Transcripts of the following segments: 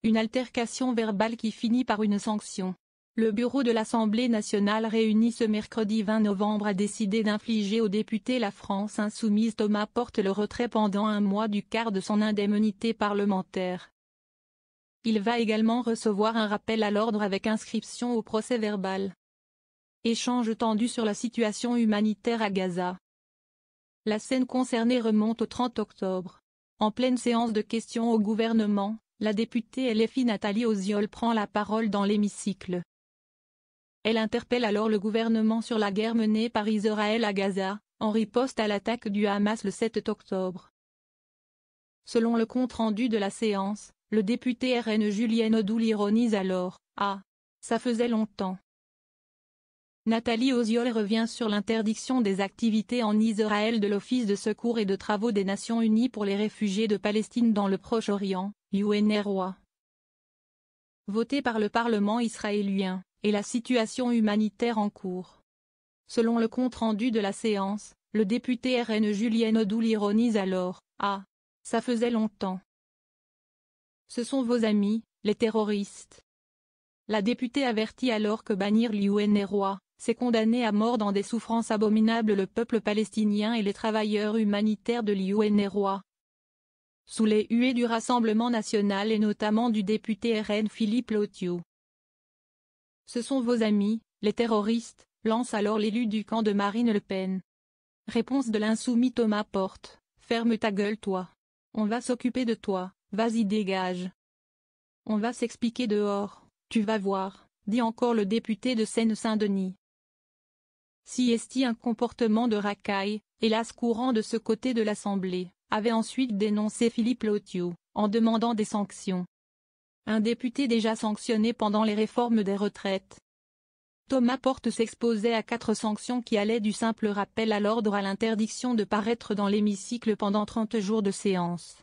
Une altercation verbale qui finit par une sanction. Le bureau de l'Assemblée nationale réuni ce mercredi 20 novembre a décidé d'infliger au député La France Insoumise Thomas Porte le retrait pendant un mois du quart de son indemnité parlementaire. Il va également recevoir un rappel à l'ordre avec inscription au procès-verbal. Échange tendu sur la situation humanitaire à Gaza. La scène concernée remonte au 30 octobre. En pleine séance de questions au gouvernement, la députée LFI Nathalie Osiol prend la parole dans l'hémicycle. Elle interpelle alors le gouvernement sur la guerre menée par Israël à Gaza, en riposte à l'attaque du Hamas le 7 octobre. Selon le compte-rendu de la séance, le député RN Julienne Odoul ironise alors « Ah, ça faisait longtemps ». Nathalie Osiol revient sur l'interdiction des activités en Israël de l'Office de secours et de travaux des Nations Unies pour les réfugiés de Palestine dans le Proche-Orient, UNRWA. Voté par le Parlement israélien, et la situation humanitaire en cours. Selon le compte-rendu de la séance, le député RN Julienne Odoul ironise alors « Ah, ça faisait longtemps. Ce sont vos amis, les terroristes ». La députée avertit alors que bannir l'UNRWA, c'est condamner à mort dans des souffrances abominables le peuple palestinien et les travailleurs humanitaires de l'UNRWA. Sous les huées du Rassemblement national et notamment du député RN Philippe Lothiau. Ce sont vos amis, les terroristes, lance alors l'élu du camp de Marine Le Pen. Réponse de l'insoumis Thomas Porte, ferme ta gueule toi. On va s'occuper de toi, vas-y dégage. On va s'expliquer dehors, tu vas voir, dit encore le député de Seine-Saint-Denis. Si est un comportement de racaille, hélas courant de ce côté de l'Assemblée, avait ensuite dénoncé Philippe Lothiau, en demandant des sanctions. Un député déjà sanctionné pendant les réformes des retraites. Thomas Porte s'exposait à 4 sanctions qui allaient du simple rappel à l'ordre à l'interdiction de paraître dans l'hémicycle pendant 30 jours de séance.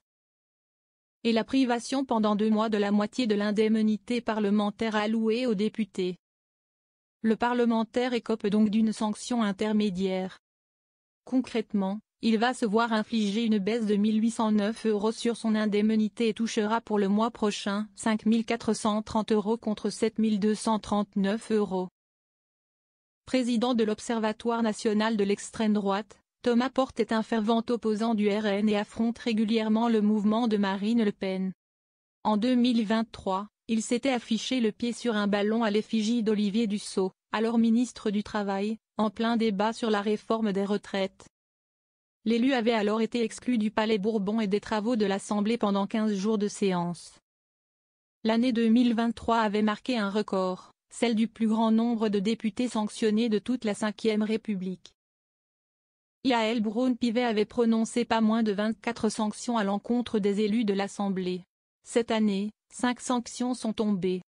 Et la privation pendant 2 mois de la moitié de l'indemnité parlementaire allouée aux députés. Le parlementaire écope donc d'une sanction intermédiaire. Concrètement, il va se voir infliger une baisse de 1 809 € sur son indemnité et touchera pour le mois prochain 5 430 € contre 7 239 €. Président de l'Observatoire national de l'extrême droite, Thomas Porte est un fervent opposant du RN et affronte régulièrement le mouvement de Marine Le Pen. En 2023, il s'était affiché le pied sur un ballon à l'effigie d'Olivier Dussopt, alors ministre du Travail, en plein débat sur la réforme des retraites. L'élu avait alors été exclu du Palais Bourbon et des travaux de l'Assemblée pendant 15 jours de séance. L'année 2023 avait marqué un record, celle du plus grand nombre de députés sanctionnés de toute la Ve République. Yael Braun-Pivet avait prononcé pas moins de 24 sanctions à l'encontre des élus de l'Assemblée. Cette année, 5 sanctions sont tombées.